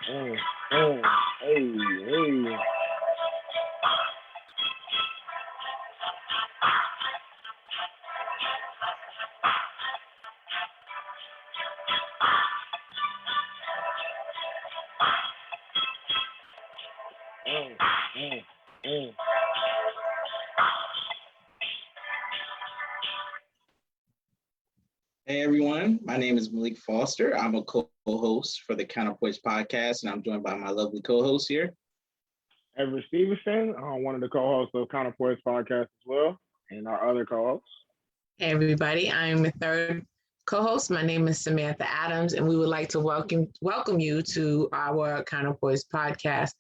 Mm, mm, hey, hey. Mm, mm, mm. Hey everyone, my name is Malik Foster. I'm a co-host for the Counterpoints podcast, and I'm joined by my lovely co-host here. Everett Stevenson, one of the co-hosts of Counterpoints podcast as well, and our other co-hosts. Hey everybody, I'm the third co-host. My name is Samantha Adams, and we would like to welcome you to our Counterpoints podcast.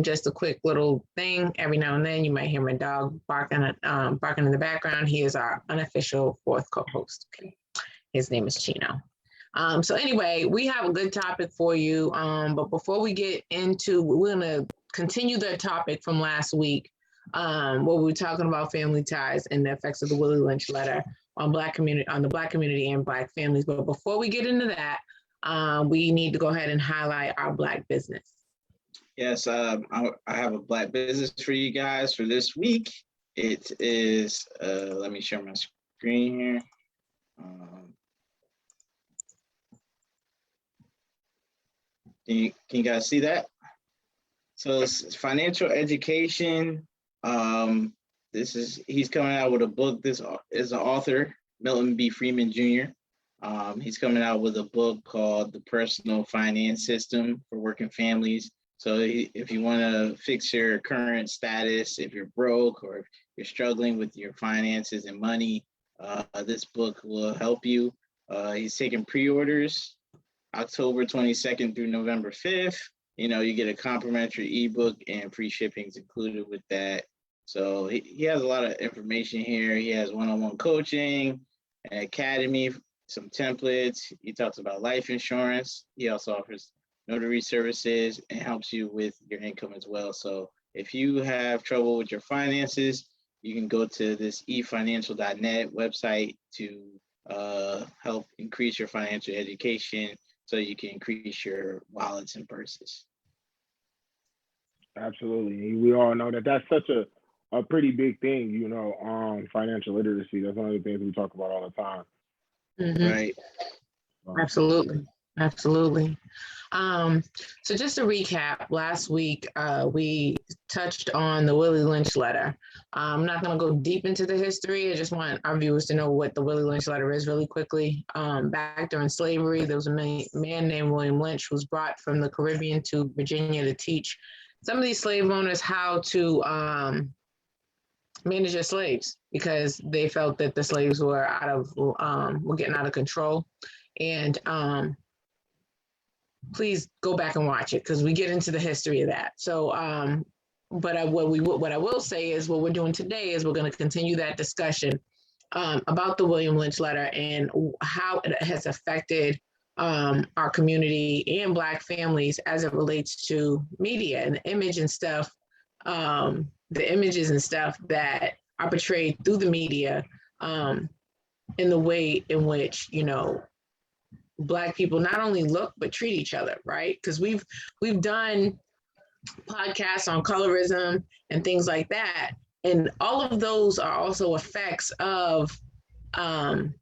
Just a quick little thing. Every now and then, you might hear my dog barking in the background. He is our unofficial fourth co-host. Okay. His name is Chino. So anyway, we have a good topic for you. But before we get into, we're gonna continue the topic from last week. Where we were talking about family ties and the effects of the Willie Lynch Letter on the Black community and Black families. But before we get into that, we need to go ahead and highlight our Black business. Yes, I have a Black business for you guys for this week. It is, let me share my screen here. Can you guys see that? So it's financial education. He's coming out with a book. This is an author, Milton B. Freeman Jr. He's coming out with a book called The Personal Finance System for Working Families. So if you want to fix your current status, if you're broke or if you're struggling with your finances and money, this book will help you. He's taking pre-orders October 22nd through November 5th. You get a complimentary ebook and free shipping's included with that. So he has a lot of information here. He has one-on-one coaching, an academy, some templates. He talks about life insurance. He also offers notary services and helps you with your income as well. So if you have trouble with your finances, you can go to this efinancial.net website to help increase your financial education so you can increase your wallets and purses. Absolutely. We all know that that's such a pretty big thing, financial literacy. That's one of the things we talk about all the time. Mm-hmm. Right. Absolutely. So just to recap, last week we touched on the Willie Lynch Letter. I'm not going to go deep into the history. I just want our viewers to know what the Willie Lynch Letter is really quickly. Back during slavery, there was a man named William Lynch who was brought from the Caribbean to Virginia to teach some of these slave owners how to manage their slaves, because they felt that the slaves were were getting out of control. And please go back and watch it, because we get into the history of that. So, what I will say is what we're doing today is we're going to continue that discussion about the William Lynch Letter and how it has affected our community and Black families as it relates to media and the image and stuff, the images and stuff that are portrayed through the media, in the way in which, Black people not only look but treat each other, right? Because we've done podcasts on colorism and things like that, and all of those are also effects of the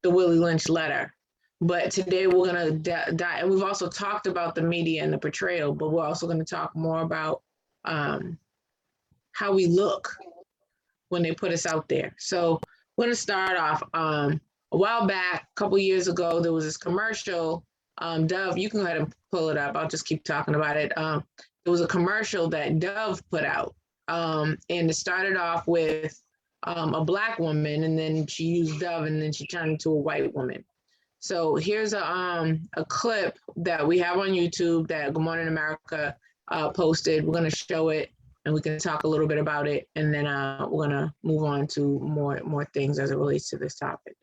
Willie Lynch Letter. But today we're gonna dive, and we've also talked about the media and the portrayal, but we're also going to talk more about how we look when they put us out there. So we're going to start off. A while back, a couple years ago, there was this commercial. Dove, you can go ahead and pull it up. I'll just keep talking about it. There was a commercial that Dove put out, and it started off with a Black woman, and then she used Dove, and then she turned into a white woman. So here's a clip that we have on YouTube that Good Morning America posted. We're going to show it, and we can talk a little bit about it, and then we're going to move on to more things as it relates to this topic.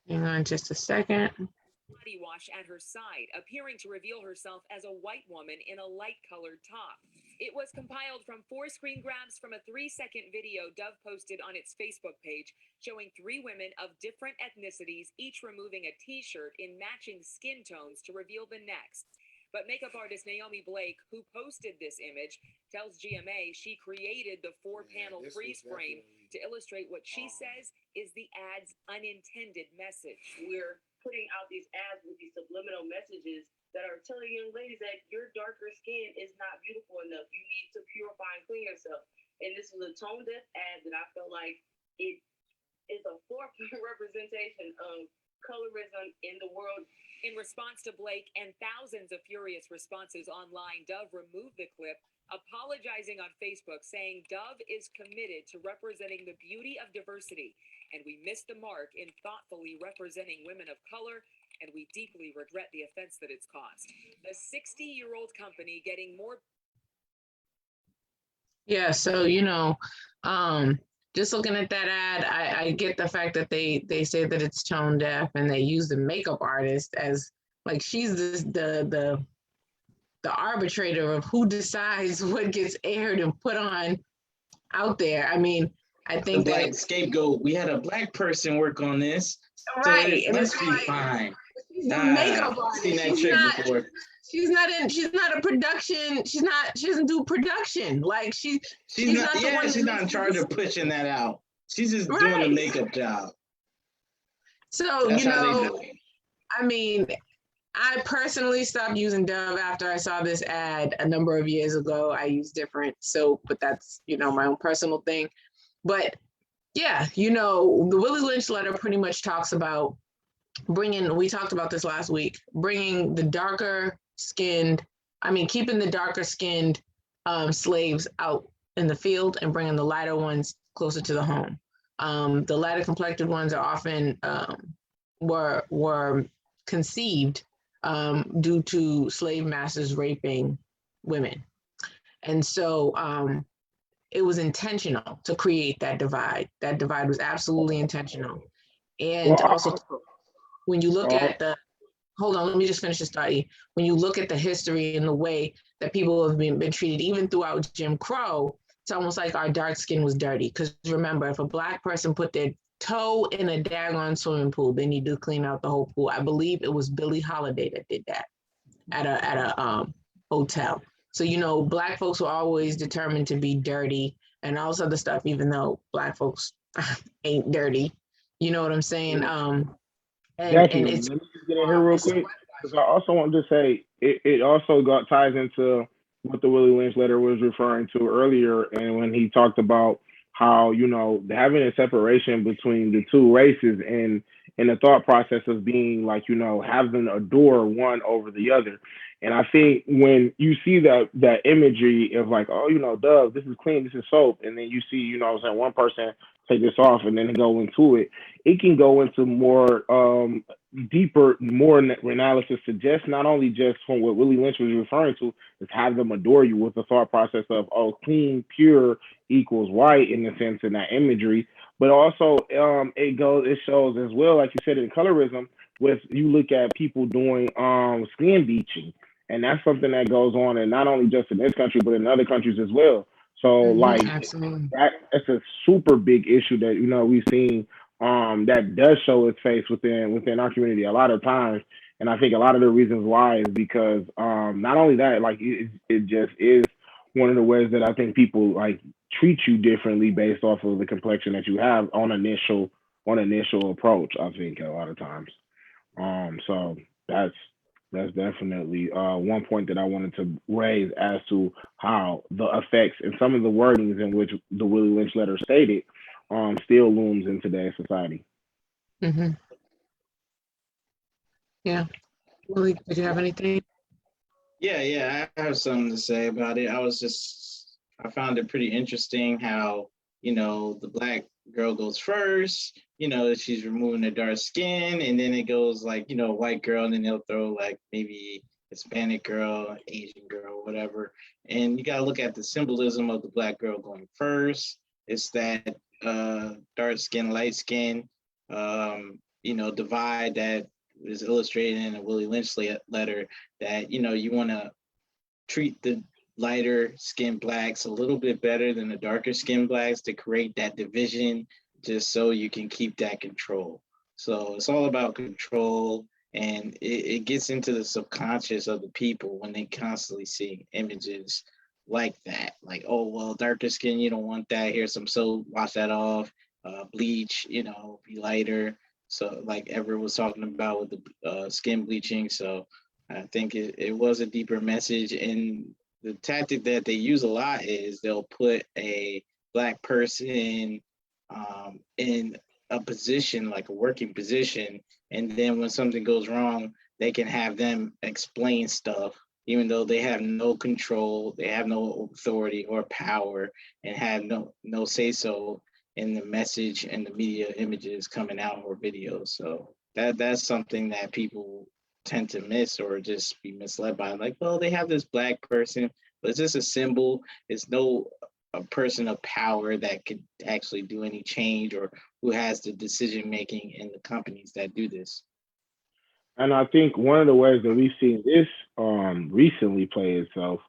Hang on just a second. Body wash at her side, appearing to reveal herself as a white woman in a light-colored top. It was compiled from 4 screen grabs from a 3-second video Dove posted on its Facebook page showing 3 women of different ethnicities, each removing a t-shirt in matching skin tones to reveal the next. But makeup artist Naomi Blake, who posted this image, tells GMA she created the 4-panel freeze frame to illustrate what she says is the ad's unintended message. We're putting out these ads with these subliminal messages that are telling young ladies that your darker skin is not beautiful enough. You need to purify and clean yourself. And this was a tone deaf ad that I felt like it is a forefront representation of colorism in the world. In response to Blake and thousands of furious responses online, Dove removed the clip, apologizing on Facebook, saying Dove is committed to representing the beauty of diversity, and we missed the mark in thoughtfully representing women of color, and we deeply regret the offense that it's caused. The 60-year-old company getting more. Yeah, so just looking at that ad, I get the fact that they say that it's tone deaf, and they use the makeup artist as like she's the arbitrator of who decides what gets aired and put on out there. I mean, I think the black that scapegoat. We had a black person work on this, right, so and let's it's be like, fine. she's the makeup Seen artist. that trick before. She's not a production. She doesn't do production. Like she's not the one. She's not in charge of pushing that out. She's just doing Right. a makeup job. So, That's how they do it. I mean, I personally stopped using Dove after I saw this ad a number of years ago. I use different soap, but that's, my own personal thing. But yeah, the Willie Lynch letter pretty much talks about we talked about this last week, bringing the keeping the darker skinned slaves out in the field and bringing the lighter ones closer to the home. The lighter complected ones are often were conceived due to slave masters raping women. And so it was intentional to create that divide. That divide was absolutely intentional. And also, when you look at hold on, let me just finish this thought. When you look at the history and the way that people have been treated, even throughout Jim Crow, it's almost like our dark skin was dirty. Because remember, if a Black person put their toe in a daggone swimming pool, they need to clean out the whole pool. I believe it was Billie Holiday that did that at a hotel. So, Black folks were always determined to be dirty and all this other stuff, even though Black folks ain't dirty. You know what I'm saying? Let me just get in here real quick, because I also want to say it also ties into what the Willie Lynch letter was referring to earlier, and when he talked about how having a separation between the two races and the thought process of being like having adore one over the other. And I think when you see that imagery of like, Dove, this is clean, this is soap, and then you see one person take this off and then go into it, it can go into more deeper, more analysis to just not only just from what Willie Lynch was referring to, is have them adore you with the thought process of, clean, pure equals white in the sense in that imagery, but also it shows as well, like you said, in colorism, with you look at people doing skin bleaching, and that's something that goes on, and not only just in this country, but in other countries as well. So absolutely. that's a super big issue that we've seen that does show its face within our community a lot of times, and I think a lot of the reasons why is because not only that, like it just is one of the ways that I think people like treat you differently based off of the complexion that you have on initial approach. I think a lot of times, so that's definitely one point that I wanted to raise as to how the effects and some of the wordings in which the Willie Lynch letter stated still looms in today's society. Mm-hmm. Yeah. Willie, did you have anything? Yeah, I have something to say about it. I found it pretty interesting how, the Black girl goes first, she's removing the dark skin, and then it goes like, white girl, and then they'll throw like maybe Hispanic girl, Asian girl, whatever. And you got to look at the symbolism of the Black girl going first. It's that dark skin, light skin, divide that is illustrated in a Willie Lynch letter, that, you want to treat the lighter skinned blacks a little bit better than the darker skinned blacks to create that division, just so you can keep that control. So it's all about control, and it gets into the subconscious of the people when they constantly see images like that. Like, oh, well, darker skin, you don't want that. Here's some soap, wash that off. Bleach, be lighter. So like Everett was talking about with the skin bleaching. So I think it was a deeper message. And the tactic that they use a lot is they'll put a black person in a position, like a working position, and then when something goes wrong, they can have them explain stuff, even though they have no control, they have no authority or power, and have no say so in the message and the media images coming out or videos. So that's something that people tend to miss or just be misled by. Like, well, they have this black person, but it's just a symbol. It's no a person of power that could actually do any change or who has the decision making in the companies that do this. And I think one of the ways that we've seen this recently play itself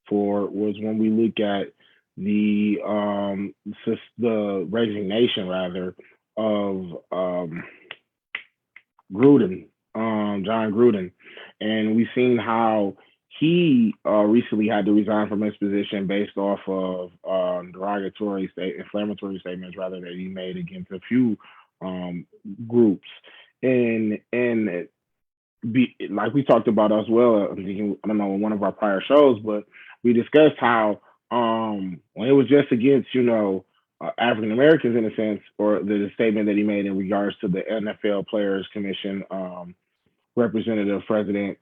for was when we look at the resignation rather of Gruden, John Gruden, and we've seen how he recently had to resign from his position based off of inflammatory statements rather that he made against a few groups, and like we talked about as well. I don't know, in one of our prior shows, but we discussed how when it was just against African Americans in a sense, or the statement that he made in regards to the NFL Players Commission representative president,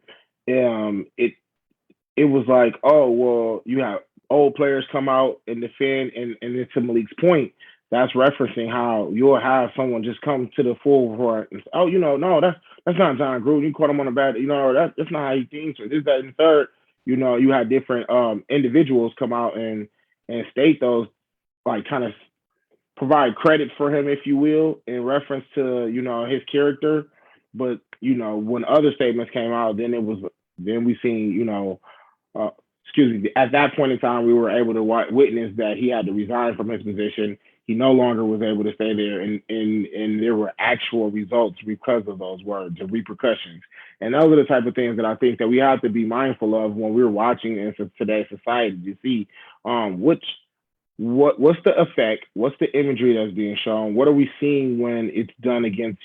it was like, oh well, you have old players come out and defend, and then to Malik's point, that's referencing how you'll have someone just come to the forefront and say, oh, no, that's not John Gruden. You caught him on a bad, that's not how he thinks, or this, that, and third. You had different individuals come out and state those, like, kind of provide credit for him, if you will, in reference to his character. But when other statements came out, then we seen at that point in time, we were able to witness that he had to resign from his position. He no longer was able to stay there, and there were actual results because of those words and repercussions. And those are the type of things that I think that we have to be mindful of when we're watching in today's society to see what's the effect, what's the imagery that's being shown, what are we seeing when it's done against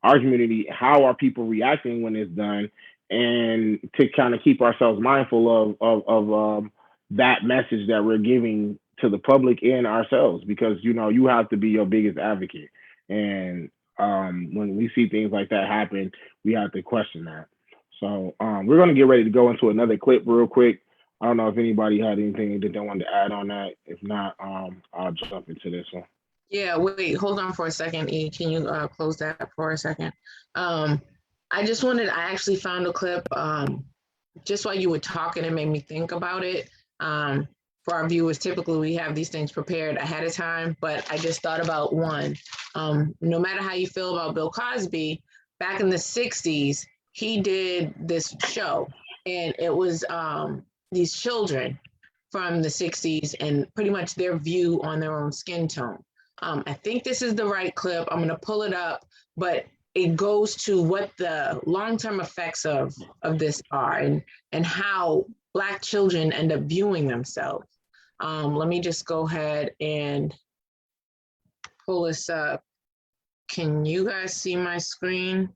our community, how are people reacting when it's done, and to kind of keep ourselves mindful of that message that we're giving to the public and ourselves, because you have to be your biggest advocate. And when we see things like that happen, we have to question that. So we're going to get ready to go into another clip real quick. I don't know if anybody had anything that they wanted to add on that. If not, I'll jump into this one. Yeah, wait, hold on for a second, E. Can you close that for a second? I actually found a clip just while you were talking, it made me think about it. For our viewers, typically we have these things prepared ahead of time, but I just thought about one. No matter how you feel about Bill Cosby, back in the 60s, he did this show, and it was these children from the 60s and pretty much their view on their own skin tone. I think this is the right clip. I'm going to pull it up, but it goes to what the long-term effects of this are and how Black children end up viewing themselves. Let me just go ahead and pull this up. Can you guys see my screen?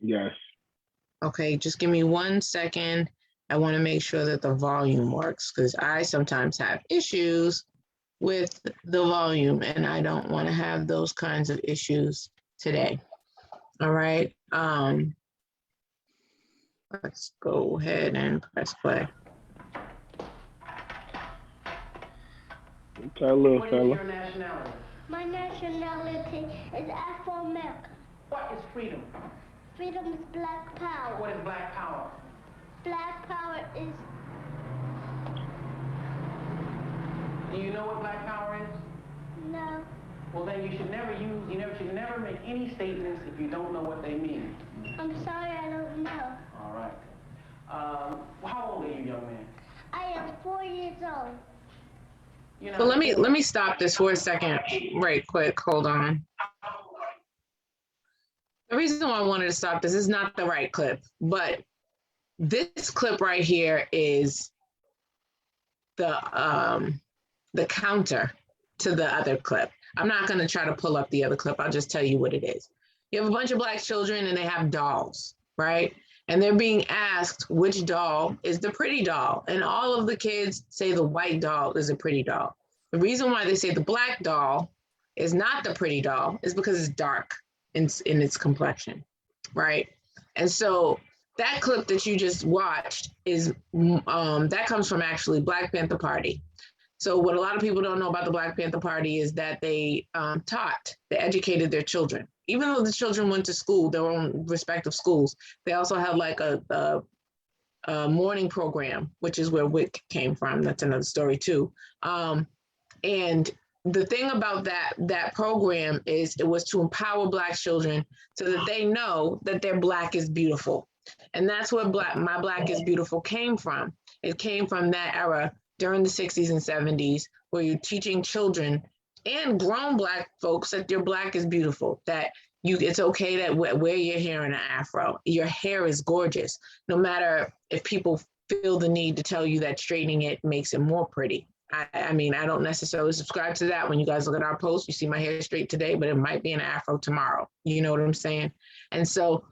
Yes. Okay, just give me 1 second. I want to make sure that the volume works, because I sometimes have issues with the volume, and I don't want to have those kinds of issues today. All right. Let's go ahead and press play. Okay, little What is fella. your nationality? My nationality is Afro-American. What is freedom? Freedom is black power. What is black power? Black power is... Do you know what black power is? No. Well, then you should never make any statements if you don't know what they mean. I'm sorry, I don't know. All right. How old are you, 4 years old. So let me stop this for a second, right quick. Hold on. The reason why I wanted to stop this is not the right clip, but this clip right here is the counter to the other clip. I'm not going to try to pull up the other clip. I'll just tell you what it is. You have a bunch of Black children and they have dolls, right? And they're being asked which doll is the pretty doll. And all of the kids say the white doll is a pretty doll. The reason why they say the Black doll is not the pretty doll is because it's dark in its complexion, right? And so that clip that you just watched is, that comes from actually Black Panther Party. So what a lot of people don't know about the Black Panther Party is that they educated their children. Even though the children went to school, their own respective schools, they also have like a morning program, which is where WIC came from. That's another story too. And the thing about that program is it was to empower Black children so that they know that their Black is beautiful. And that's where My Black is Beautiful came from. It came from that era during the 60s and 70s, where you're teaching children and grown Black folks that your Black is beautiful, that it's okay to wear your hair in an afro. Your hair is gorgeous, no matter if people feel the need to tell you that straightening it makes it more pretty. I mean, I don't necessarily subscribe to that. When you guys look at our post, you see my hair straight today, but it might be an afro tomorrow. You know what I'm saying? And so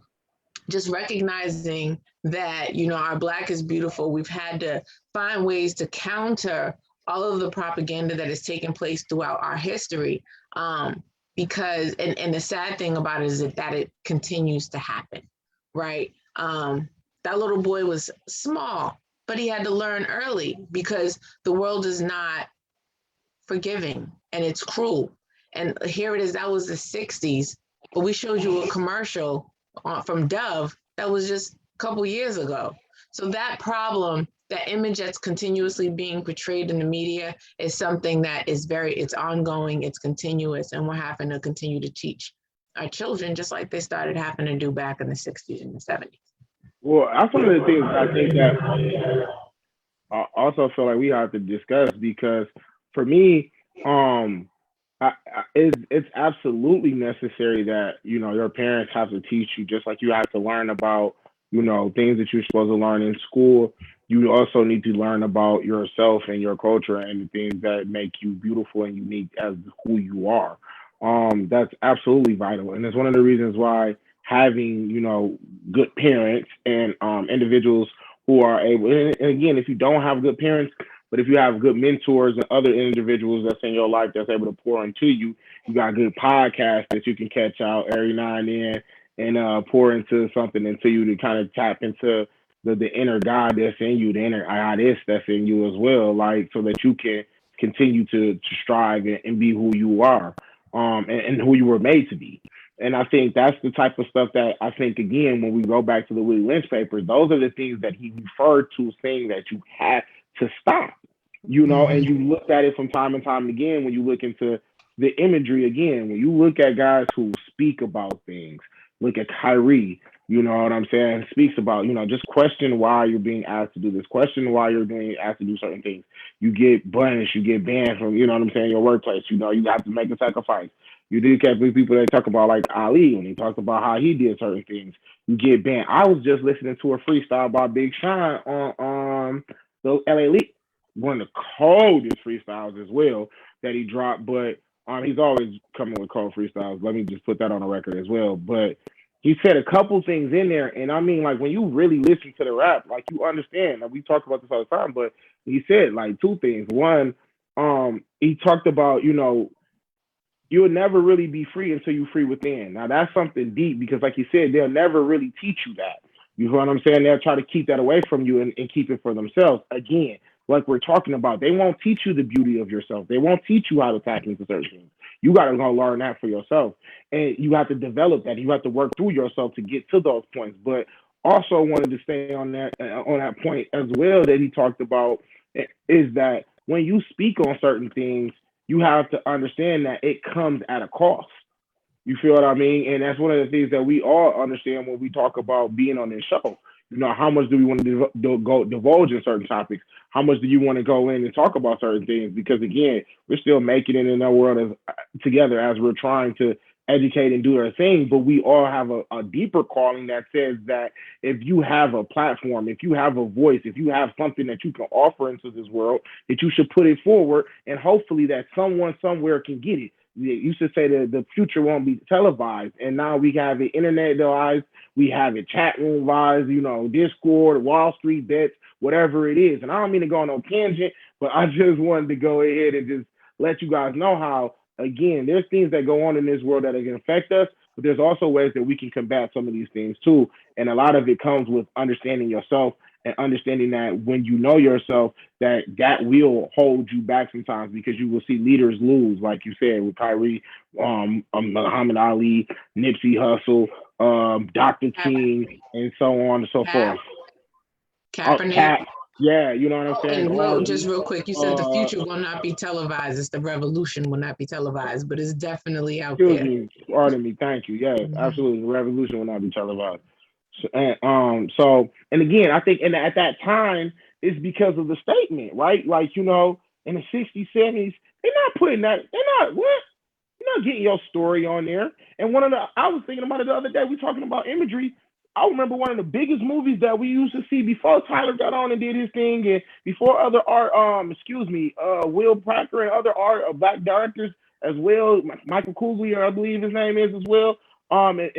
just recognizing that, our Black is beautiful, we've had to find ways to counter all of the propaganda that has taken place throughout our history. Because, and the sad thing about it is that it continues to happen, right? That little boy was small, but he had to learn early because the world is not forgiving and it's cruel. And here it is, that was the 60s, but we showed you a commercial from Dove that was just a couple years ago. So that problem, that image that's continuously being portrayed in the media is something that is it's ongoing, it's continuous, and we're having to continue to teach our children just like they started having to do back in the 60s and the 70s. Well, that's one of the things I think that I also feel like we have to discuss, because for me, it's absolutely necessary that, your parents have to teach you, just like you have to learn about, things that you're supposed to learn in school. You also need to learn about yourself and your culture and the things that make you beautiful and unique as who you are. That's absolutely vital. And it's one of the reasons why having, good parents and individuals who are able, and again, if you don't have good parents, but if you have good mentors and other individuals that's in your life that's able to pour into you, you got good podcasts that you can catch out every now and then and pour into something into you to kind of tap into the inner God that's in you, the inner goddess that's in you as well, like, so that you can continue to strive and be who you are, and who you were made to be. And I think that's the type of stuff that I think, again, when we go back to the Willie Lynch papers, those are the things that he referred to, saying that you had to stop, and you look at it from time and time again when you look into the imagery again, when you look at guys who speak about things, look at Kyrie, you know what I'm saying, speaks about, just question why you're being asked to do this, question why you're being asked to do certain things. You get punished, you get banned from, your workplace, you have to make a sacrifice. You do catch people that talk about, like Ali, when he talked about how he did certain things, you get banned. I was just listening to a freestyle by Big Sean on the LA League, one of the coldest freestyles as well that he dropped, but he's always coming with cold freestyles. Let me just put that on the record as well. But he said a couple things in there, and I mean, like, when you really listen to the rap, like, you understand. Like, we talk about this all the time, but he said, like, two things. One, he talked about, you'll never really be free until you're free within. Now, that's something deep, because, like you said, they'll never really teach you that. You know what I'm saying? They'll try to keep that away from you and keep it for themselves. Again, like we're talking about, they won't teach you the beauty of yourself. They won't teach you how to tap into certain things. You got to go learn that for yourself. And you have to develop that. You have to work through yourself to get to those points. But also wanted to stay on that point as well that he talked about, is that when you speak on certain things, you have to understand that it comes at a cost. You feel what I mean? And that's one of the things that we all understand when we talk about being on this show. You know, how much do we want to go divulge in certain topics? How much do you want to go in and talk about certain things? Because again, we're still making it in our world as together as we're trying to educate and do our thing. But we all have a deeper calling that says that if you have a platform, if you have a voice, if you have something that you can offer into this world, that you should put it forward, and hopefully that someone somewhere can get it. You used to say that the future won't be televised, and now we have it internet televised, we have it chat room wise, you know, Discord, Wall Street bets, whatever it is. And I don't mean to go on no tangent, but I just wanted to go ahead and just let you guys know how, again, there's things that go on in this world that can affect us, but there's also ways that we can combat some of these things too. And a lot of it comes with understanding yourself and understanding that when you know yourself, that will hold you back sometimes, because you will see leaders lose, like you said, with Kyrie, Muhammad Ali, Nipsey Hussle, Dr. King, and so on and so forth. Kaepernick. Yeah, you know what I'm saying? And just real quick, you said the future will not be televised. It's the revolution will not be televised, but it's definitely out there. Excuse me, pardon me, thank you. Yeah, absolutely. The revolution will not be televised. So, and again, I think at that time, it's because of the statement, right? Like, you know, in the 60s, 70s, they're not getting your story on there. And I was thinking about it the other day, we talking about imagery. I remember one of the biggest movies that we used to see before Tyler got on and did his thing, and before other art, Will Packer and other black directors as well, Michael Coogler, I believe his name is as well, and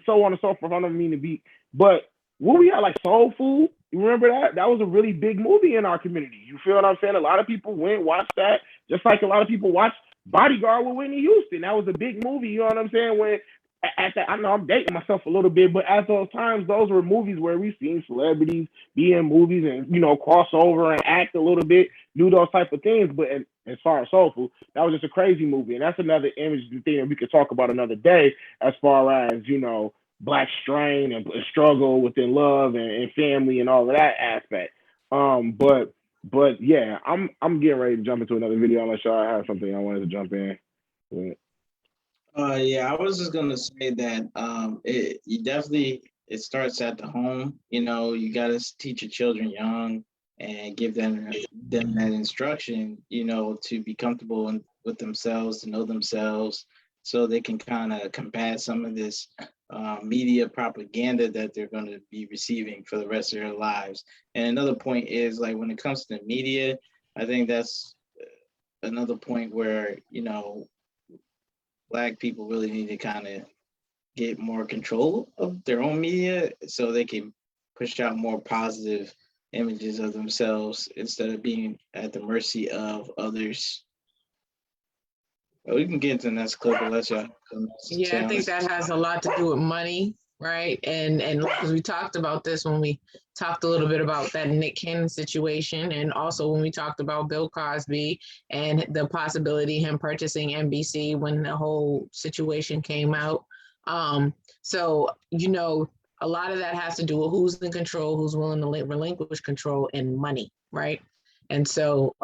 so on and so forth. I don't mean to be, but what we had, like Soul Food, you remember that? That was a really big movie in our community. You feel what I'm saying? A lot of people went watched that, just like a lot of people watched Bodyguard with Whitney Houston. That was a big movie. You know what I'm saying? When at that, I know I'm dating myself a little bit, but at those times, those were movies where we've seen celebrities be in movies and, you know, cross over and act a little bit, do those type of things. But as far as Soul Food, that was just a crazy movie. And that's another image thing that we could talk about another day, as far as, you know, Black strain and struggle within love and family and all of that aspect. But yeah, I'm getting ready to jump into another video unless y'all have something I wanted to jump in. Yeah, I was just gonna say that it starts at the home. You know, you gotta teach your children young and give them that instruction, you know, to be comfortable with themselves, to know themselves, so they can kind of combat some of this media propaganda that they're going to be receiving for the rest of their lives. And another point is, like, when it comes to media, I think that's another point where, you know, Black people really need to kind of get more control of their own media so they can push out more positive images of themselves instead of being at the mercy of others. Well, we can get into the next clip unless y'all. Yeah, I think that has a lot to do with money, right? And because we talked about this when we talked a little bit about that Nick Cannon situation, and also when we talked about Bill Cosby and the possibility of him purchasing NBC when the whole situation came out. So, you know, a lot of that has to do with who's in control, who's willing to relinquish control, and money, right? And so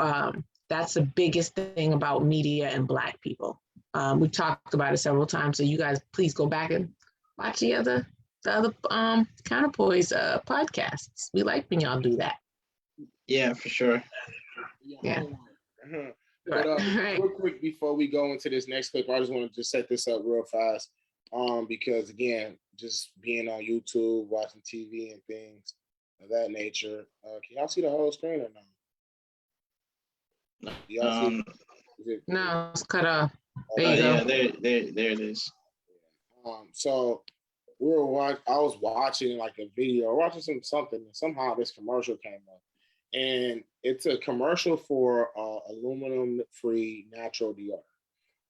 that's the biggest thing about media and Black people. We talked about it several times, so you guys please go back and watch the other Counterpoise podcasts. We like when y'all do that. Yeah, for sure. Yeah. But real quick before we go into this next clip, I just want to just set this up real fast. Because again, just being on YouTube, watching TV and things of that nature. Can y'all see the whole screen or no? No, it's cut off. There you go. Yeah, there it is. So I was watching like a video, watching something, and somehow this commercial came up, and it's a commercial for aluminum-free natural deodorant,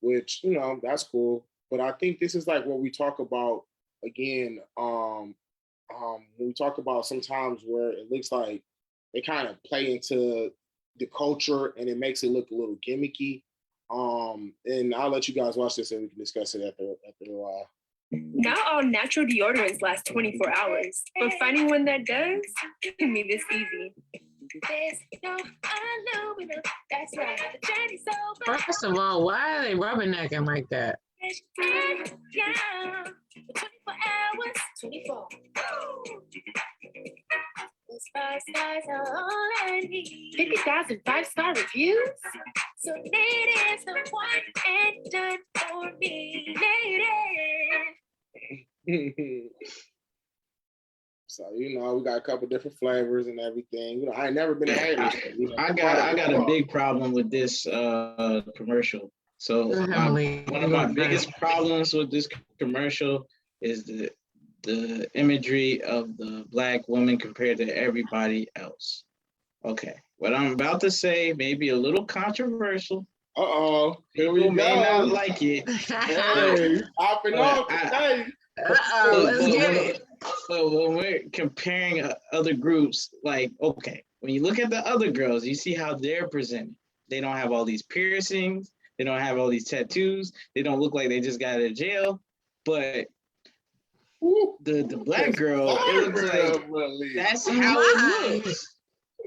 which, you know, that's cool. But I think this is like what we talk about again. When we talk about sometimes where it looks like they kind of play into the culture and it makes it look a little gimmicky. And I'll let you guys watch this and we can discuss it after a while. Not all natural deodorants last 24 hours, but finding one that does can be this easy. First of all, why are they rubbernecking like that? 24 hours, 24. stars are all I need. 50,000 5-star reviews. So Nate is the one and done for me. Nate. So we got a couple different flavors and everything. I ain't never been a hater. I got a big problem with this commercial. So one of my biggest problems with this commercial is the imagery of the Black woman compared to everybody else. Okay, what I'm about to say may be a little controversial. People may not like it. Hey, let's get it. But when we're comparing other groups, like, okay, when you look at the other girls, you see how they're presented. They don't have all these piercings. They don't have all these tattoos. They don't look like they just got out of jail. But the Black girl, it looks like that's how it looks.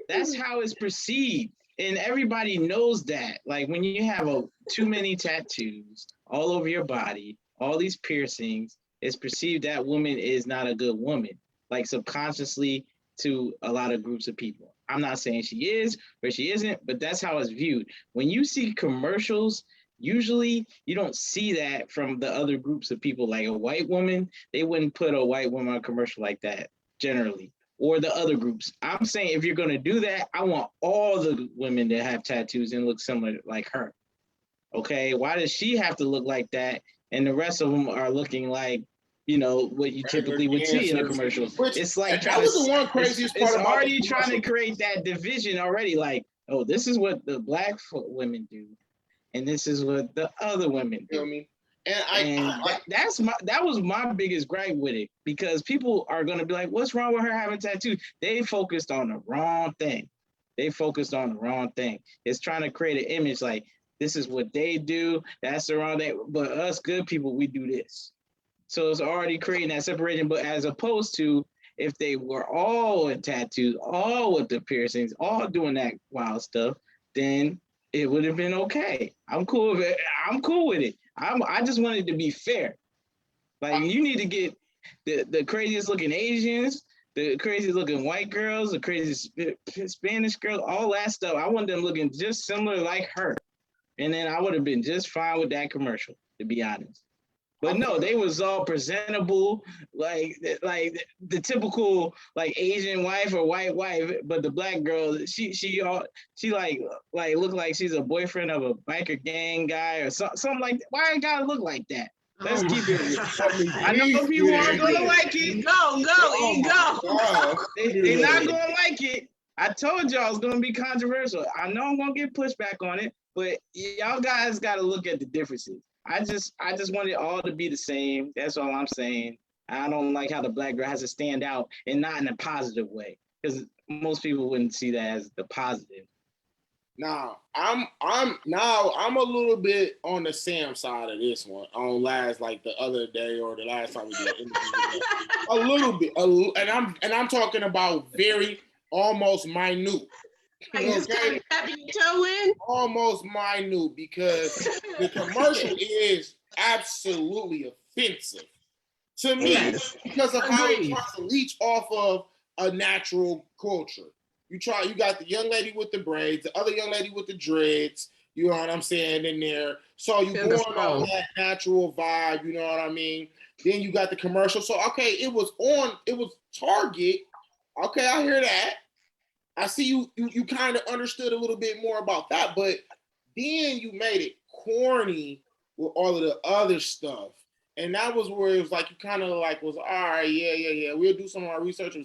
That's how it's perceived. And everybody knows that. Like when you have too many tattoos all over your body, all these piercings, it's perceived that woman is not a good woman, like subconsciously to a lot of groups of people. I'm not saying she is or she isn't, but that's how it's viewed. When you see commercials, usually you don't see that from the other groups of people. Like a white woman, they wouldn't put a white woman on a commercial like that generally, or the other groups. I'm saying if you're going to do that, I want all the women that have tattoos and look similar like her. Okay, why does she have to look like that and the rest of them are looking like, what you typically would see in a commercial? It's like it's already trying to create that division already. Like, oh, this is what the Black women do, and this is what the other women do. You know what I mean? That was my biggest gripe with it, because people are gonna be like, "What's wrong with her having tattoos?" They focused on the wrong thing. It's trying to create an image like this is what they do. That's the wrong thing. But us good people, we do this. So it's already creating that separation. But as opposed to if they were all with tattoos, all with the piercings, all doing that wild stuff, then it would have been okay. I'm cool with it. I just wanted to be fair. Like you need to get the craziest looking Asians, the craziest looking white girls, the craziest Spanish girls, all that stuff. I want them looking just similar like her. And then I would have been just fine with that commercial, to be honest. But no, they was all presentable, like the typical like Asian wife or white wife. But the Black girl, she like look like she's a boyfriend of a biker gang guy or something like that. Why it gotta look like that? Let's keep it. I know people aren't gonna like it. Go. They're not gonna like it. I told y'all it's gonna be controversial. I know I'm gonna get pushback on it, but y'all guys gotta look at the differences. I just want it all to be the same. That's all I'm saying. I don't like how the Black girl has to stand out and not in a positive way, because most people wouldn't see that as the positive. Now I'm a little bit on the Sam side of this one. On last like the other day or the last time we did an interview, a little bit, and I'm talking about very almost minute. Okay. Almost minute, because the commercial is absolutely offensive to me because of how it tries to leech off of a natural culture. You got the young lady with the braids, the other young lady with the dreads, you know what I'm saying, in there. So you going on that natural vibe, you know what I mean? Then you got the commercial. So okay, it was Target. Okay, I hear that. I see you kind of understood a little bit more about that, but then you made it corny with all of the other stuff. And that was where it was like, you kind of like was, all right, yeah. We'll do some of our research and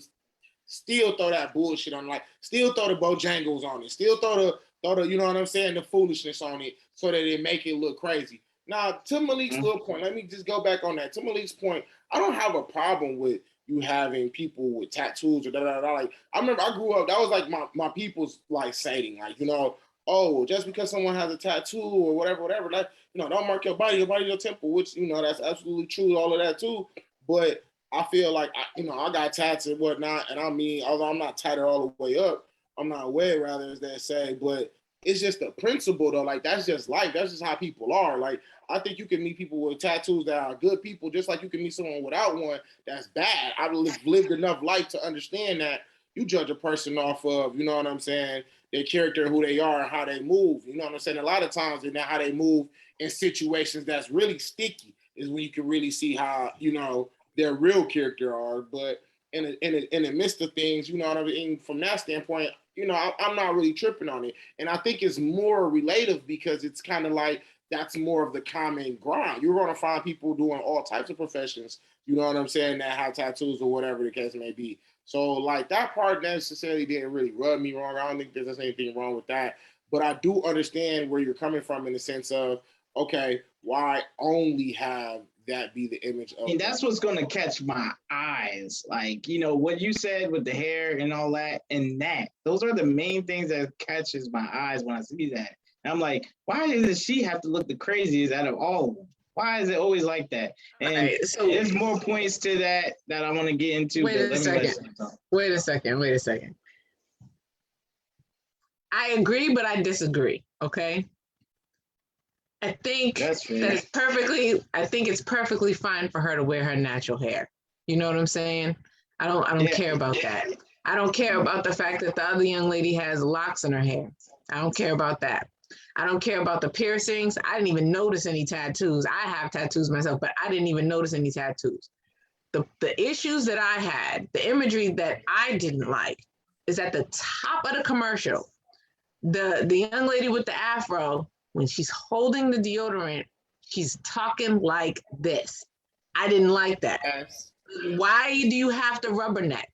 still throw that bullshit on, like, still throw the Bojangles on it, still throw the, you know what I'm saying, the foolishness on it so that it make it look crazy. Now, to Malik's little point, let me just go back on that. To Malik's point, I don't have a problem with you having people with tattoos or da-da-da. Like, I remember I grew up, that was like my people's like saying, like, oh, just because someone has a tattoo or whatever, that, don't mark your body, your temple, which, that's absolutely true, all of that too. But I feel like, I got tats and whatnot, and I mean, although I'm not tatted all the way up, I'm not way, rather, as they say, but it's just the principle though. Like, that's just life. That's just how people are. Like, I think you can meet people with tattoos that are good people, just like you can meet someone without one that's bad. I've lived enough life to understand that, You judge a person off of, you know what I'm saying, their character, who they are, and how they move. You know what I'm saying? A lot of times, and how they move in situations that's really sticky is when you can really see how, you know, their real character are. But in the midst of things, you know what I mean? From that standpoint, you know, I'm not really tripping on it. And I think it's more relative because it's kind of like that's more of the common ground. You're going to find people doing all types of professions, you know what I'm saying, that have tattoos or whatever the case may be. So, like, that part necessarily didn't really rub me wrong. I don't think there's anything wrong with that. But I do understand where you're coming from in the sense of, okay, why only have that be the image of. And that's what's going to catch my eyes. Like, you know, what you said with the hair and all that, and those are the main things that catches my eyes when I see that. And I'm like, why does she have to look the craziest out of all of them? Why is it always like that? And right, so there's more points to that I want to get into. Wait a second. I agree, but I disagree. Okay. I think I think it's perfectly fine for her to wear her natural hair. You know what I'm saying? I don't care about that. I don't care about the fact that the other young lady has locks in her hair. I don't care about that. I don't care about the piercings. I didn't even notice any tattoos. I have tattoos myself, but I didn't even notice any tattoos. The issues that I had, the imagery that I didn't like, is at the top of the commercial. The young lady with the afro, when she's holding the deodorant, she's talking like this. I didn't like that. Yes. Why do you have to rubberneck?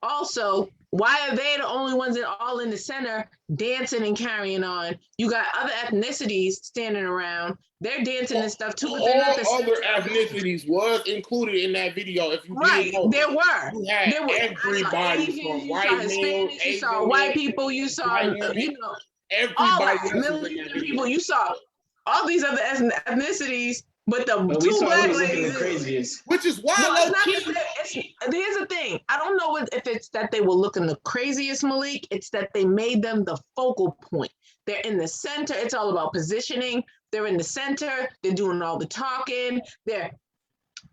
Also, why are they the only ones that are all in the center dancing and carrying on? You got other ethnicities standing around. They're dancing and stuff too. But all other ethnicities was included in that video. If you right, there were. You had everybody from white male, you saw white people, you saw you know everybody. Million people. You saw all these other ethnicities. But two black ladies, which is why here's the thing. I don't know if it's that they were looking the craziest, Malik. It's that they made them the focal point. They're in the center. It's all about positioning. They're in the center. They're doing all the talking. They're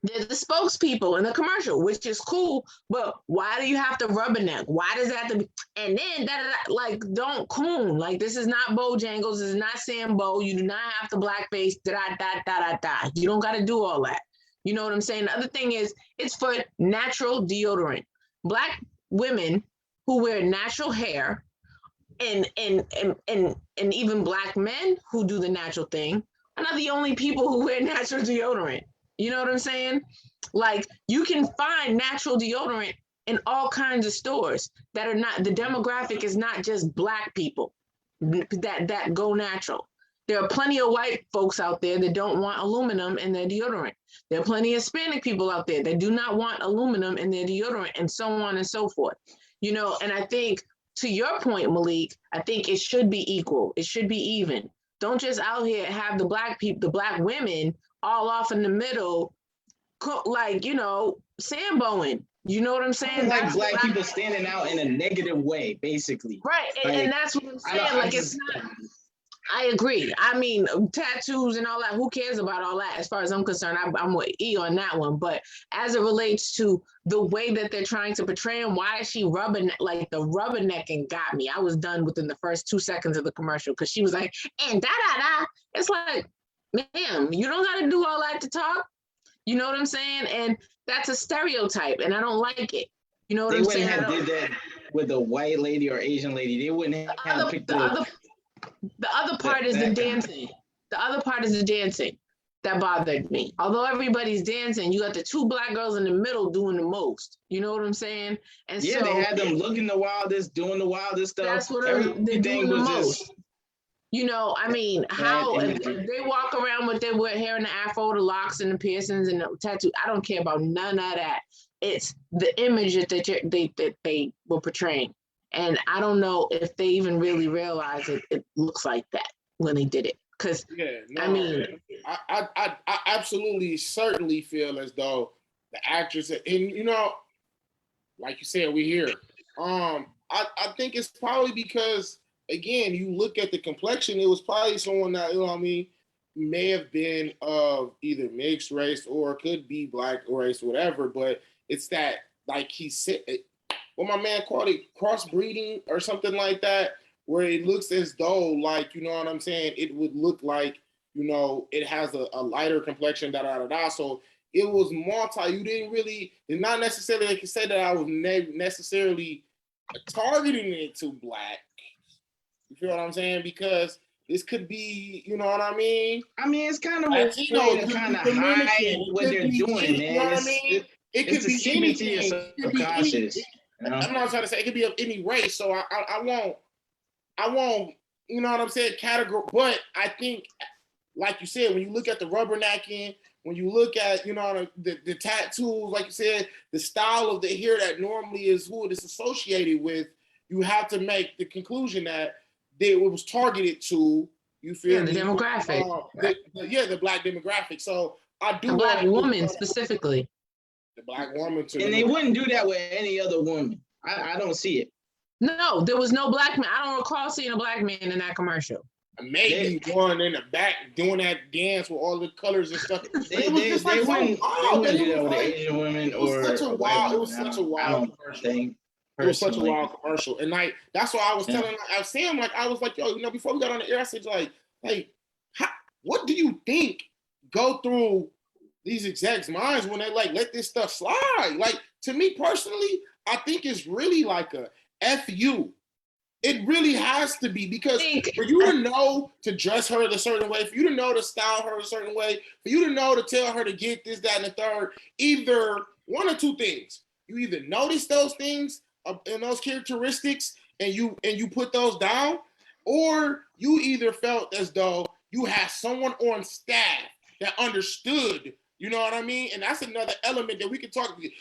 the spokespeople in the commercial, which is cool. But why do you have to rubberneck? Why does that have to be? And then like, don't coon. Like, this is not Bojangles. This is not Sambo. You do not have to blackface. You don't got to do all that. You know what I'm saying? The other thing is, it's for natural deodorant. Black women who wear natural hair, and even black men who do the natural thing are not the only people who wear natural deodorant. You know what I'm saying? Like, you can find natural deodorant in all kinds of stores that are not, the demographic is not just black people that go natural. There are plenty of white folks out there that don't want aluminum in their deodorant. There are plenty of Hispanic people out there that do not want aluminum in their deodorant, and so on and so forth. You know, and I think, to your point, Malik, I think it should be equal. It should be even. Don't just out here have the black people, the black women all off in the middle, like, you know, Samboing. You know what I'm saying? Like black people standing out in a negative way, basically. Right, and that's what I'm saying. Like, it's not. I agree. I mean, tattoos and all that, who cares about all that? As far as I'm concerned, I'm with E on that one. But as it relates to the way that they're trying to portray him, why is she like, the rubbernecking got me. I was done within the first 2 seconds of the commercial, because she was like, and da-da-da. It's like, ma'am, you don't got to do all that to talk. You know what I'm saying? And that's a stereotype, and I don't like it. You know what I'm saying? They wouldn't have did that with a white lady or Asian lady. They wouldn't have picked the other part is the dancing. The other part is the dancing that bothered me. Although everybody's dancing, you got the two black girls in the middle doing the most. You know what I'm saying? And yeah, so they had them looking the wildest, doing the wildest stuff. That's what they're doing the most. You know, I mean, how if they walk around with their hair in the afro, the locks and the piercings and the tattoo, I don't care about none of that. It's the image that they were portraying. And I don't know if they even really realize it looks like that when they did it. Because, I mean, I absolutely certainly feel as though the actress, and you know, like you said, we here. I think it's probably because, again, you look at the complexion, it was probably someone that, you know what I mean, may have been of either mixed race or could be black race or whatever, but it's that, like he said, what my man called it, crossbreeding or something like that, where it looks as though, like, you know what I'm saying, it would look like, you know, it has a lighter complexion, da-da-da-da. So it was multi. You didn't really, it's not necessarily, like you said, that I was necessarily targeting it to black. You feel what I'm saying? Because this could be, you know what I mean? I mean, it's kind of a Latino, way to kind of hide what they're doing, man. You know what I mean? It could be anything. It could be any, I'm not trying to say it could be of any race. So I won't, you know what I'm saying, category. But I think, like you said, when you look at the rubbernecking, when you look at, you know, the tattoos, like you said, the style of the hair that normally is who it is associated with, you have to make the conclusion that it was targeted to, you feel the demographic. The black demographic. So I do. The black woman specifically. The black woman too. And they wouldn't do that with any other woman. I don't see it. No, there was no black man. I don't recall seeing a black man in that commercial. Maybe one in the back doing that dance with all the colors and stuff. They wouldn't do that with an Asian woman or such a wild. It was such a wild thing. It was such a wild commercial, and like that's why I was telling Sam, like I was like, yo, you know, before we got on the air, I said like, what do you think go through these execs' minds when they like let this stuff slide? Like to me personally, I think it's really like a FU. It really has to be, because for you to know to dress her a certain way, for you to know to style her a certain way, for you to know to tell her to get this, that, and the third, either one or two things. You either notice those things and those characteristics and you put those down, or you either felt as though you had someone on staff that understood, you know what I mean? And that's another element that we could talk. He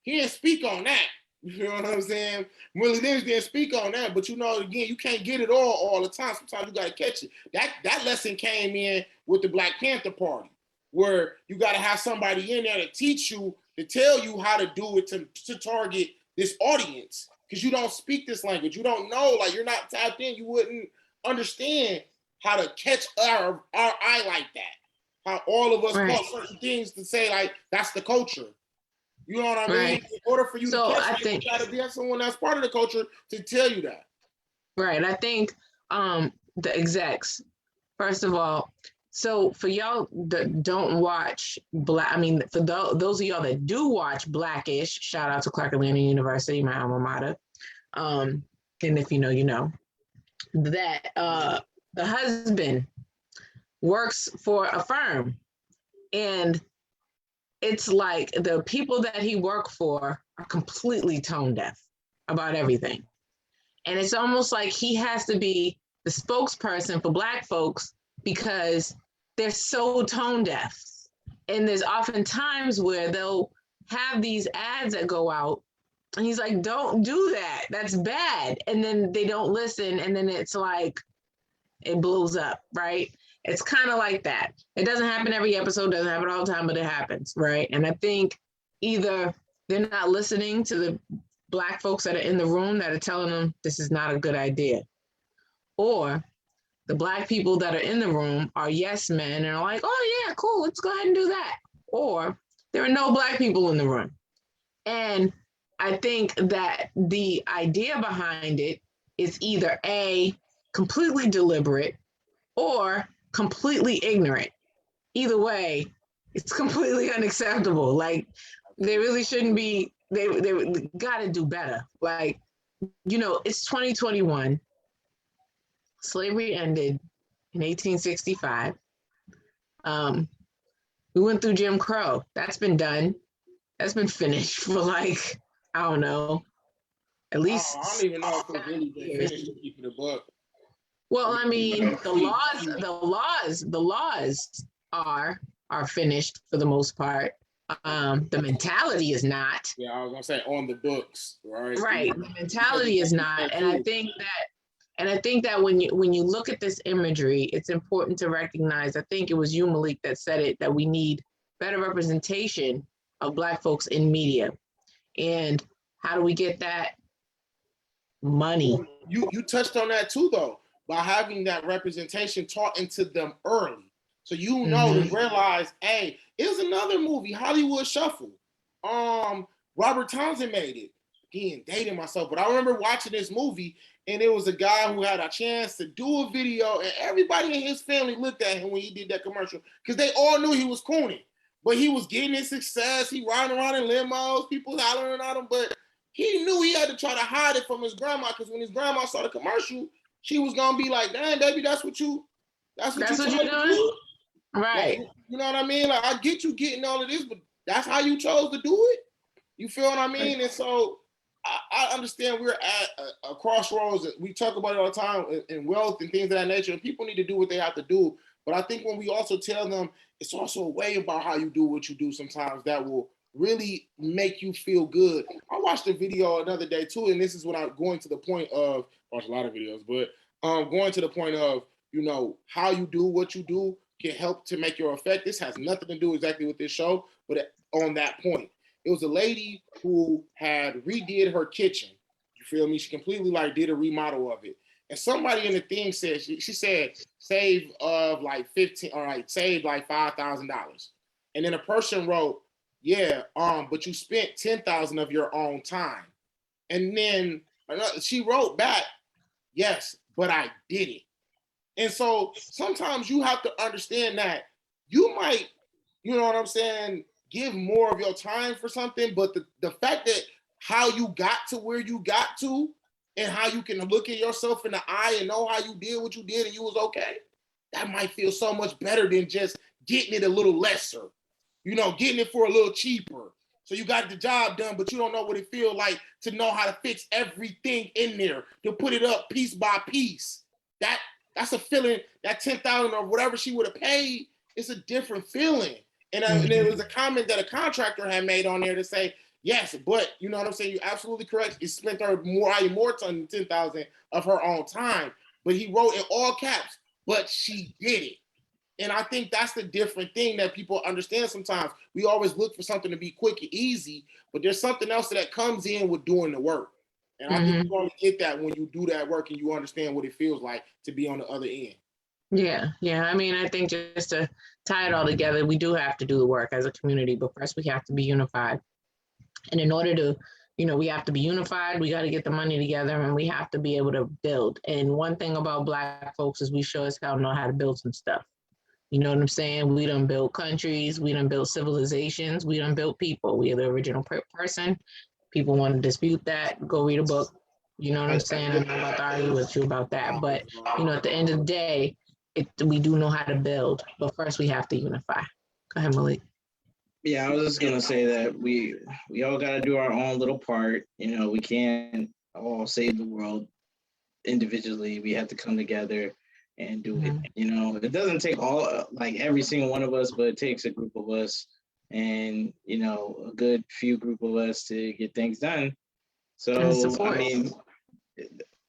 didn't speak on that. You know what I'm saying? Willie Lynch didn't speak on that, but you know, again, you can't get it all the time. Sometimes you got to catch it. That lesson came in with the Black Panther Party, where you got to have somebody in there to teach you, to tell you how to do it to target this audience, because you don't speak this language. You don't know, like you're not tapped in. You wouldn't understand how to catch our eye like that. How all of us call certain things to say like that's the culture. You know what I mean? In order for you to catch it, you got to be someone that's part of the culture to tell you that. Right. I think the execs, first of all, so for y'all that don't watch for those of y'all that do watch Blackish, shout out to Clark Atlanta University, my alma mater. And if you know, you know, that the husband works for a firm, and it's like the people that he worked for are completely tone deaf about everything. And it's almost like he has to be the spokesperson for Black folks because they're so tone deaf. And there's often times where they'll have these ads that go out and he's like, don't do that. That's bad. And then they don't listen. And then it's like, it blows up, right? It's kind of like that. It doesn't happen every episode, doesn't happen all the time, but it happens, right? And I think either they're not listening to the Black folks that are in the room that are telling them this is not a good idea, or the Black people that are in the room are yes men and are like, oh yeah, cool, let's go ahead and do that. Or there are no Black people in the room. And I think that the idea behind it is either A, completely deliberate, or completely ignorant. Either way, it's completely unacceptable. Like they really shouldn't be, they gotta do better. Like, you know, it's 2021. Slavery ended in 1865. We went through Jim Crow. That's been done. That's been finished for like, I don't know, at least. I don't even know if it's really been finished to keep the book. Well, I mean, the laws are finished for the most part. The mentality is not. Yeah, I was gonna say on the books, right? Right, the mentality is not, and I think that when you look at this imagery, it's important to recognize. I think it was you, Malik, that said it, that we need better representation of Black folks in media, and how do we get that? Money. You touched on that too, though. By having that representation taught into them early. So you know to realize, hey, here's another movie, Hollywood Shuffle. Robert Townsend made it. again, dating myself, but I remember watching this movie, and it was a guy who had a chance to do a video, and everybody in his family looked at him when he did that commercial because they all knew he was cooning. But he was getting his success. He riding around in limos, people hollering at him, but he knew he had to try to hide it from his grandma because when his grandma saw the commercial, she was gonna be like, "Damn, baby, that's what you you're doing, right?" Like, you know what I mean? Like, I get you getting all of this, but that's how you chose to do it. You feel what I mean? And so I understand we're at a crossroads. We talk about it all the time in wealth and things of that nature. And people need to do what they have to do. But I think when we also tell them, it's also a way about how you do what you do sometimes that will really make you feel good. I watched a video another day too, and this is what I'm going to the point of, watch a lot of videos, but going to the point of, you know, how you do what you do can help to make your effect. This has nothing to do exactly with this show, but on that point, it was a lady who had redid her kitchen. You feel me? She completely like did a remodel of it. And somebody in the thing said, she said, save of like 15, all right, save like $5,000. And then a person wrote, yeah, but you spent 10,000 of your own time. And then she wrote back, yes, but I did it. And so sometimes you have to understand that you might, you know what I'm saying, give more of your time for something, but the fact that how you got to where you got to and how you can look at yourself in the eye and know how you did what you did and you was okay, that might feel so much better than just getting it a little lesser, you know, getting it for a little cheaper. So you got the job done, but you don't know what it feels like to know how to fix everything in there, to put it up piece by piece. That's a feeling, that 10,000 or whatever she would have paid, it's a different feeling. And there was a comment that a contractor had made on there to say, yes, but you know what I'm saying? You're absolutely correct. It spent her more than 10,000 of her own time. But he wrote in all caps, but she did it. And I think that's the different thing that people understand sometimes. We always look for something to be quick and easy, but there's something else that comes in with doing the work. And I think you only get that when you do that work and you understand what it feels like to be on the other end. Yeah. I mean, I think just to tie it all together, we do have to do the work as a community, but first we have to be unified. And in order to, you know, we have to be unified, we got to get the money together and we have to be able to build. And one thing about Black folks is we sure as hell know how to build some stuff. You know what I'm saying? We done built countries, we done built civilizations, we done built people. We are the original person. People want to dispute that, go read a book. You know what I'm saying? I'm not about to argue with you about that. But, you know, at the end of the day, we do know how to build, but first we have to unify. Go ahead, Malik. Yeah, I was just gonna say that we all gotta do our own little part. You know, we can't all save the world individually. We have to come together and do it. You know, it doesn't take every single one of us, but it takes a group of us and, you know, a good few group of us to get things done. So I mean,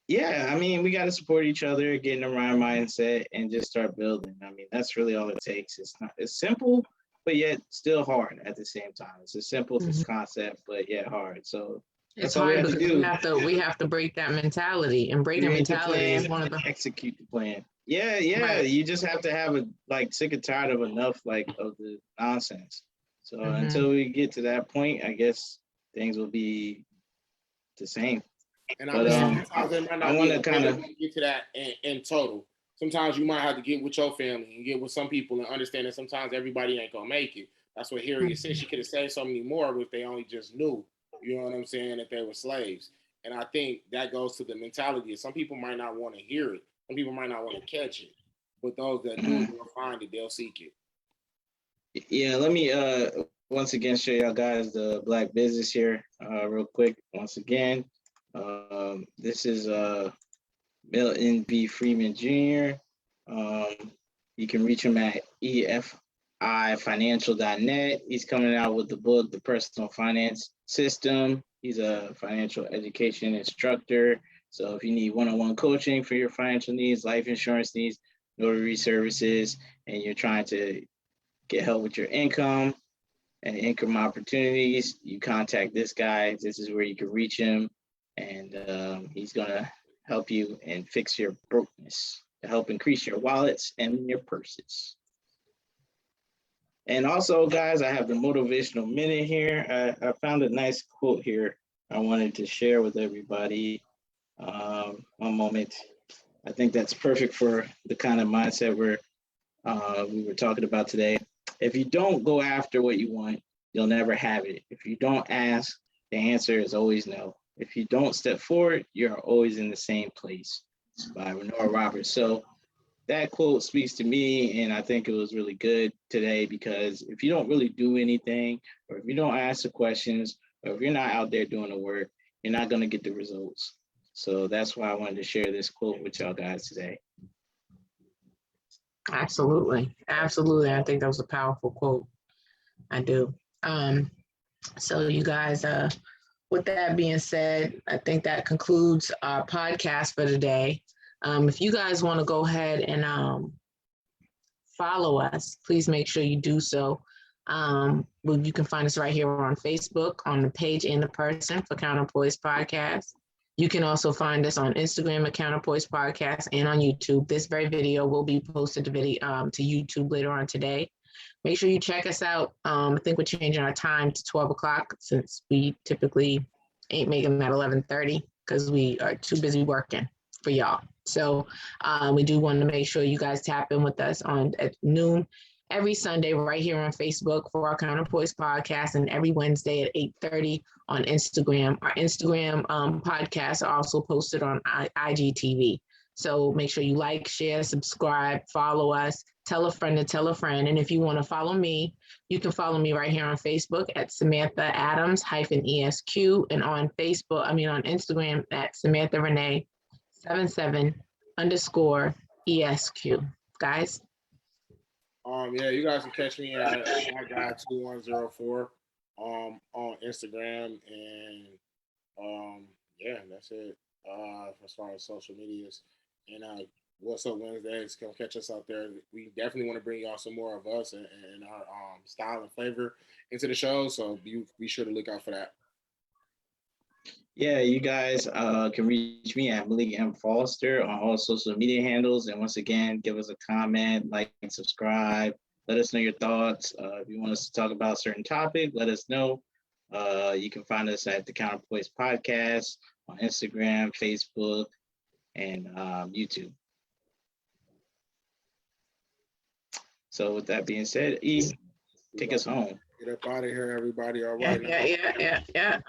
yeah, I mean, we got to support each other, get in the right mindset, and just start building. I mean, that's really all it takes. It's simple, but yet still hard at the same time. It's a simple concept, but yet hard. So it's hard because we have to break that mentality, and breaking mentality is one of the execute the plan. Yeah. Right. You just have to have sick and tired of enough of the nonsense. So until we get to that point, I guess things will be the same. And I want to kind of get to that in total. Sometimes you might have to get with your family and get with some people and understand that sometimes everybody ain't gonna make it. That's what Harriet said. She could have said so many more if they only just knew, you know what I'm saying, that they were slaves. And I think that goes to the mentality. Some people might not want to hear it. Some people might not want to catch it. But those that do will find it. They'll seek it. Yeah, let me once again show y'all guys the Black business here real quick. Once again. This is Milton B. Freeman Jr. You can reach him at efifinancial.net. He's coming out with the book, The Personal Finance System. He's a financial education instructor. So if you need one-on-one coaching for your financial needs, life insurance needs, notary services, and you're trying to get help with your income and income opportunities, you contact this guy. This is where you can reach him. And he's gonna help you and fix your brokenness to help increase your wallets and your purses. And also, guys, I have the motivational minute here. I found a nice quote here I wanted to share with everybody. One moment. I think that's perfect for the kind of mindset we were talking about today. If you don't go after what you want, you'll never have it. If you don't ask, the answer is always no. If you don't step forward, you're always in the same place. It's by Renora Roberts. So that quote speaks to me, and I think it was really good today, because if you don't really do anything, or if you don't ask the questions, or if you're not out there doing the work, you're not going to get the results. So that's why I wanted to share this quote with y'all guys today. Absolutely. Absolutely. I think that was a powerful quote. I do. So you guys, with that being said, I think that concludes our podcast for today. If you guys want to go ahead and follow us, please make sure you do so. You can find us right here on Facebook, on the page and the person for Counterpoise Podcast. You can also find us on Instagram at Counterpoise Podcast and on YouTube. This very video will be posted to YouTube later on today. Make sure you check us out. I think we're changing our time to 12 o'clock since we typically ain't making that 11:30 because we are too busy working for y'all. So we do want to make sure you guys tap in with us at noon every Sunday right here on Facebook for our Counterpoise Podcast, and every Wednesday at 8:30 on Instagram. Our Instagram podcasts are also posted on IGTV. So make sure you like, share, subscribe, follow us, tell a friend to tell a friend. And if you want to follow me, you can follow me right here on Facebook at Samantha Adams-ESQ, and on Instagram at Samantha Renee 77_ESQ. Guys. Yeah, you guys can catch me at MyGuy2104 on Instagram, and yeah, that's it. As far as social medias, and What's Up Wednesdays, come catch us out there. We definitely want to bring y'all some more of us and our style and flavor into the show, so be sure to look out for that. Yeah, you guys can reach me at Malik M. Foster on all social media handles. And once again, give us a comment, like, and subscribe. Let us know your thoughts. If you want us to talk about a certain topic, let us know. You can find us at the Counterpoise Podcast on Instagram, Facebook, and YouTube. So with that being said, E, take us home. Get up out of here, everybody. All right. Yeah.